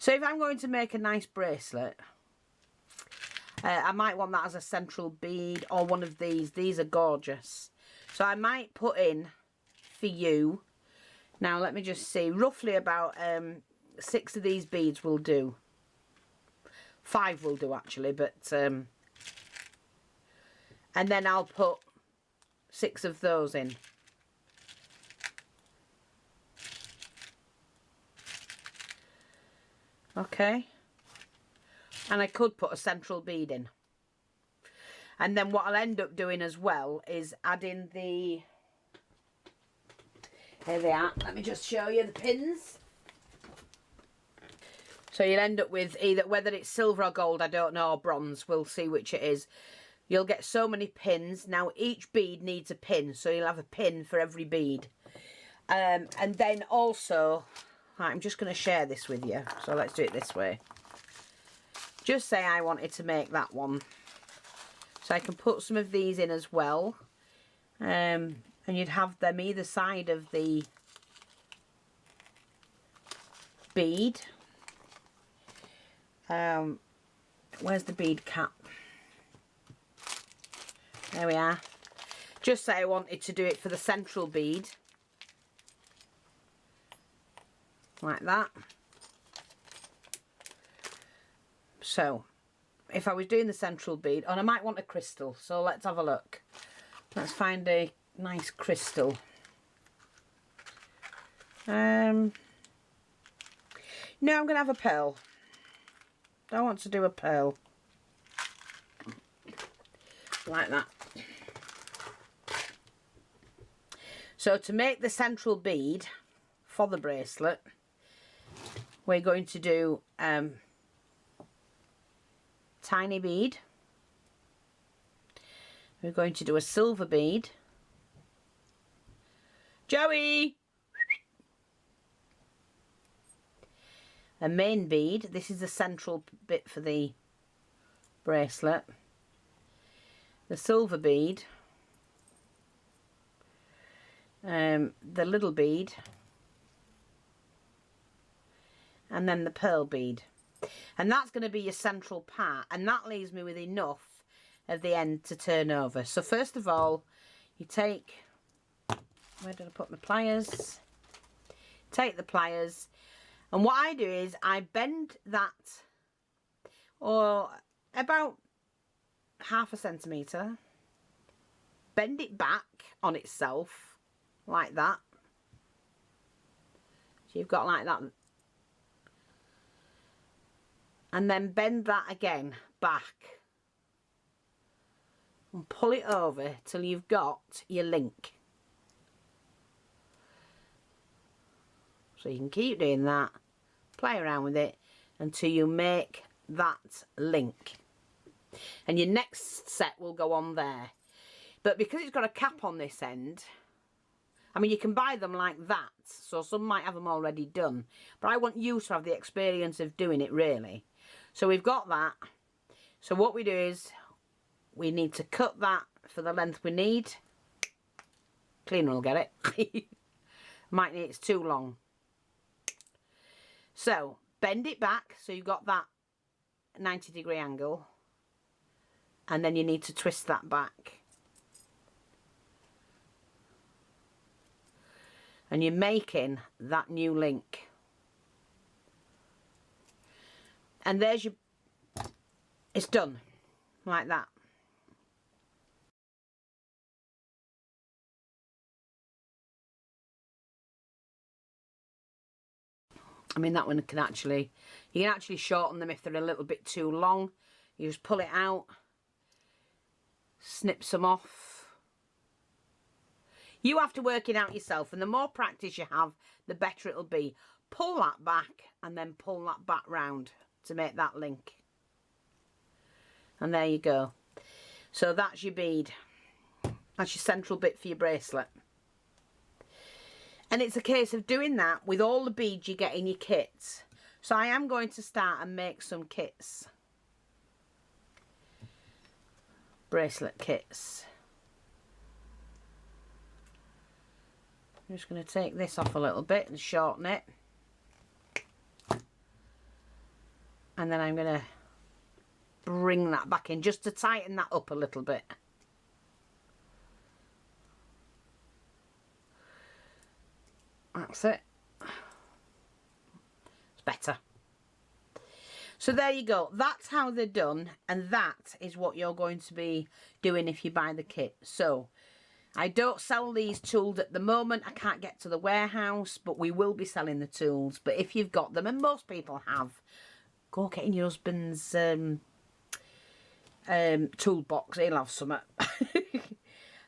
So if I'm going to make a nice bracelet, I might want that as a central bead or one of these. These are gorgeous. So I might put in for you. Now let me just see. Roughly about 6 of these beads will do. 5 will do actually, but and then I'll put 6 of those in. Okay. And I could put a central bead in. And then what I'll end up doing as well is adding the... Here they are. Let me just show you the pins. So you'll end up with either, whether it's silver or gold, I don't know, or bronze. We'll see which it is. You'll get so many pins. Now each bead needs a pin, so you'll have a pin for every bead. And then also, right, I'm just going to share this with you. So let's do it this way. Just say I wanted to make that one. So I can put some of these in as well. And you'd have them either side of the bead. Where's the bead cap? There we are. Just say I wanted to do it for the central bead. Like that. So, if I was doing the central bead, and I might want a crystal, so let's have a look. Let's find a nice crystal. No, I'm going to have a pearl. I want to do a pearl. Like that. So to make the central bead for the bracelet, we're going to do tiny bead. We're going to do a silver bead. Joey! A main bead. This is the central bit for the bracelet. The silver bead. The little bead. And then the pearl bead. And that's going to be your central part. And that leaves me with enough of the end to turn over. So first of all, you take... Where did I put my pliers? Take the pliers. And what I do is I bend that, or about 1/2 centimetre. Bend it back on itself, like that. So you've got like that. And then bend that again back. And pull it over till you've got your link. So you can keep doing that. Play around with it until you make that link. And your next set will go on there. But because it's got a cap on this end, I mean, you can buy them like that. So some might have them already done. But I want you to have the experience of doing it, really. So we've got that. So what we do is we need to cut that for the length we need. Cleaner will get it. Might need it's too long. So bend it back so you've got that 90-degree angle. And then you need to twist that back. And you're making that new link. And there's your... It's done. Like that. I mean, that one can actually... You can actually shorten them if they're a little bit too long. You just pull it out. Snip some off. You have to work it out yourself, and the more practice you have, the better it'll be. Pull that back and then pull that back round to make that link. And there you go. So that's your bead. That's your central bit for your bracelet. And it's a case of doing that with all the beads you get in your kits. So I am going to start and make some kits. Bracelet kits. I'm just going to take this off a little bit and shorten it. and then I'm going to bring that back in just to tighten that up a little bit. That's it. It's better. So there you go. That's how they're done, and that is what you're going to be doing if you buy the kit. So I don't sell these tools at the moment. I can't get to the warehouse, but we will be selling the tools. But if you've got them, and most people have, go get in your husband's toolbox. He'll have some.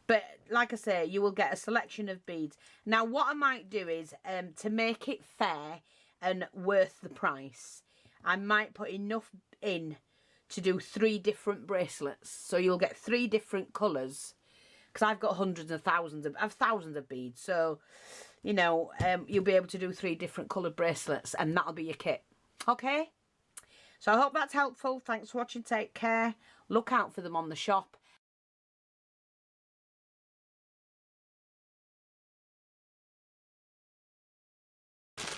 But like I say, you will get a selection of beads. Now what I might do is, to make it fair and worth the price, I might put enough in to do 3 different bracelets. So you'll get 3 different colours. Because I've got hundreds of thousands of beads. So, you know, you'll be able to do 3 different coloured bracelets, and that'll be your kit. Okay? So I hope that's helpful. Thanks for watching. Take care. Look out for them on the shop.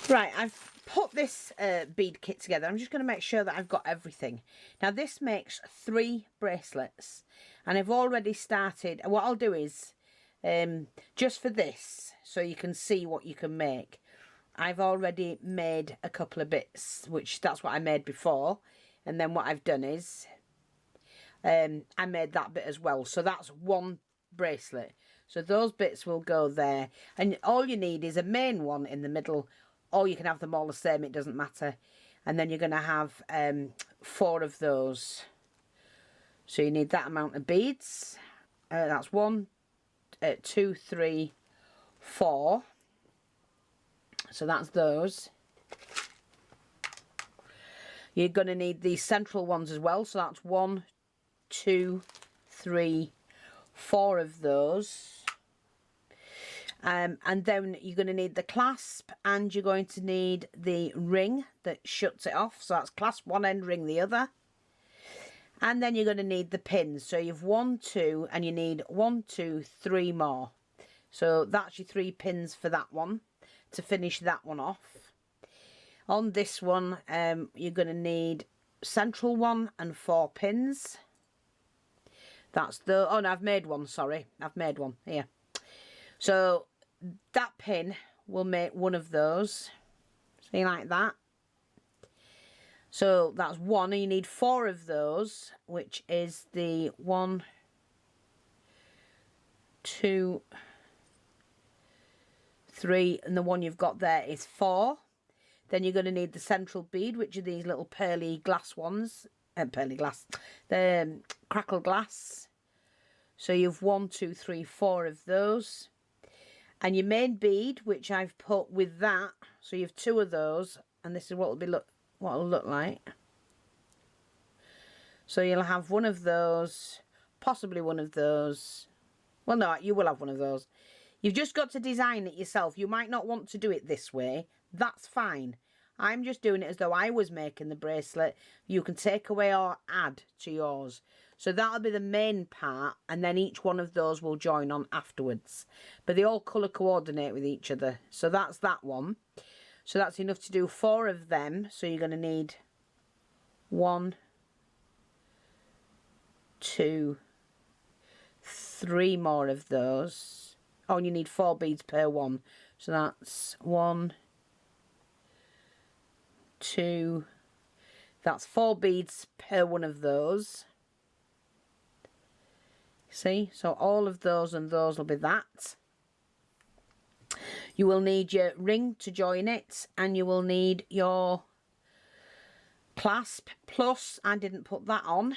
Right, I've put this bead kit together. I'm just going to make sure that I've got everything. Now this makes 3 bracelets, and I've already started. What I'll do is, just for this, so you can see what you can make, I've already made a couple of bits, which that's what I made before. And then what I've done is, I made that bit as well. So that's 1 bracelet. So those bits will go there. And all you need is a main one in the middle, or you can have them all the same, it doesn't matter. And then you're going to have 4 of those. So you need that amount of beads. That's 1, 2, 3, 4. So that's those. You're going to need these central ones as well. So that's 1, 2, 3, 4 of those. And then you're going to need the clasp, and you're going to need the ring that shuts it off. So that's clasp one end, ring the other. And then you're going to need the pins. So you've 1, 2, and you need 1, 2, 3 more. So that's your 3 pins for that one to finish that one off. On this one, you're going to need central one and 4 pins. That's the, oh no, I've made one, sorry. I've made one here. So that pin will make 1 of those. See, like that. So that's 1, and you need 4 of those, which is the 1, 2, 3, and the one you've got there is 4. Then you're going to need the central bead, which are these little pearly glass ones. The crackle glass. So you've 1, 2, 3, 4 of those. And your main bead, which I've put with that, so you have 2 of those, and this is what it'll look like. So you'll have 1 of those, possibly 1 of those. Well, no, you will have 1 of those. You've just got to design it yourself. You might not want to do it this way. That's fine. I'm just doing it as though I was making the bracelet. You can take away or add to yours. So that'll be the main part, and then each one of those will join on afterwards. But they all colour coordinate with each other. So that's that one. So that's enough to do 4 of them. So you're going to need 1, 2, 3 more of those. Oh, and you need 4 beads per one. So that's 1, 2, that's 4 beads per one of those. See, so all of those and those will be that. You will need your ring to join it, and you will need your clasp, plus I didn't put that on,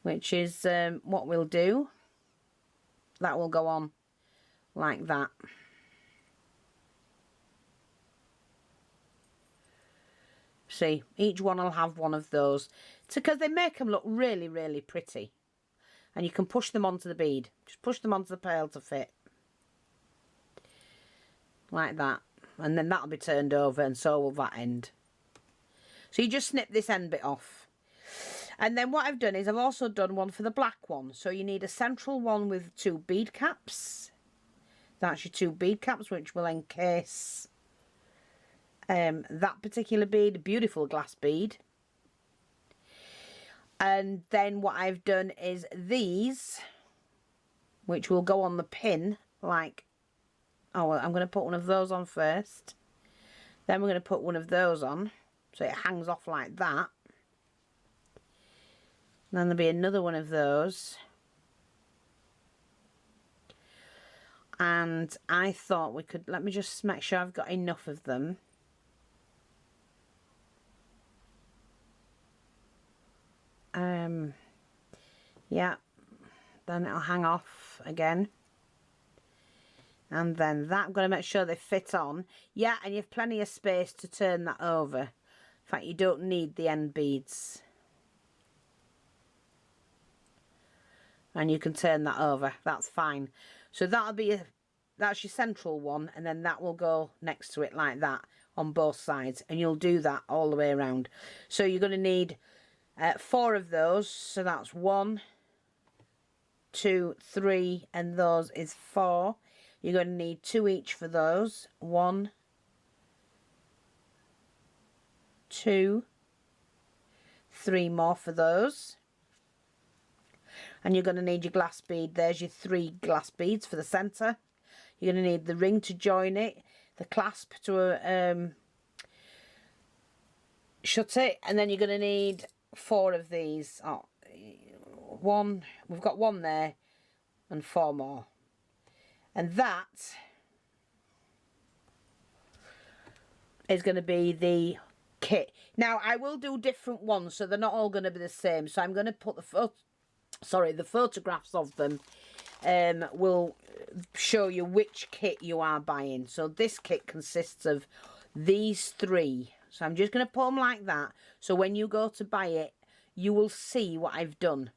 which is what we'll do. That will go on like that. See, each one will have 1 of those, because they make them look really, really pretty. And you can push them onto the bead. Just push them onto the pearl to fit. Like that. And then that'll be turned over, and so will that end. So you just snip this end bit off. And then what I've done is I've also done one for the black one. So you need a central one with 2 bead caps. That's your 2 bead caps, which will encase that particular bead, a beautiful glass bead. And then what I've done is these, which will go on the pin, like, oh, well, I'm going to put one of those on first. Then we're going to put one of those on, so it hangs off like that. And then there'll be another one of those. And I thought we could, let me just make sure I've got enough of them. Yeah, then it'll hang off again. And then that, I'm going to make sure they fit on. Yeah, and you have plenty of space to turn that over. In fact, you don't need the end beads. And you can turn that over, that's fine. So that'll be, that's your central one, and then that will go next to it like that on both sides. And you'll do that all the way around. So you're going to need 4 of those. So that's 1, 2, 3, and those is 4. You're going to need 2 each for those. 1, 2, 3 more for those. And you're going to need your glass bead. There's your 3 glass beads for the centre. You're going to need the ring to join it, the clasp to shut it, and then you're going to need 4 of these. Oh, 1, we've got 1 there, and 4 more. And that is going to be the kit. Now, I will do different ones, so they're not all going to be the same. So I'm going to put the photographs of them will show you which kit you are buying. So this kit consists of these 3. So I'm just going to put them like that. So when you go to buy it, you will see what I've done.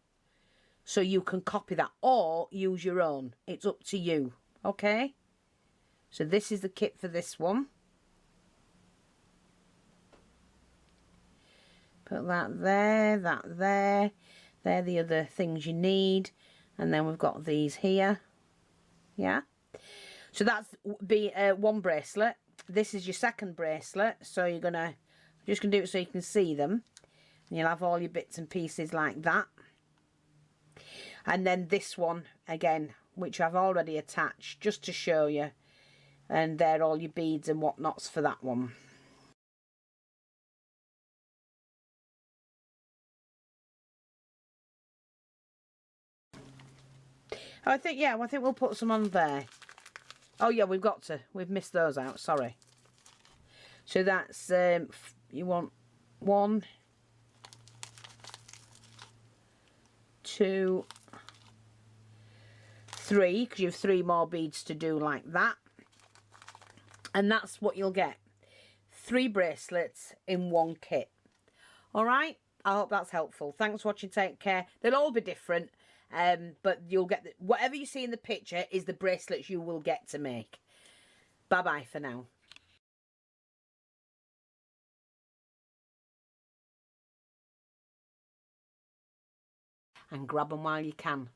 So you can copy that or use your own. It's up to you. Okay? So this is the kit for this one. Put that there, that there. They're the other things you need. And then we've got these here. Yeah? So that's be one bracelet. This is your second bracelet. So you're going to, I'm just going to do it so you can see them. And you'll have all your bits and pieces like that. And then this one, again, which I've already attached just to show you. And they're all your beads and whatnots for that one. I think, yeah, I think we'll put some on there. Oh, yeah, we've missed those out, sorry. So that's, you want 1, 2, 3, because you have 3 more beads to do like that. And that's what you'll get. 3 bracelets in 1 kit. All right? I hope that's helpful. Thanks for watching. Take care. They'll all be different. But you'll get whatever you see in the picture is the bracelets you will get to make. Bye-bye for now. And grab them while you can.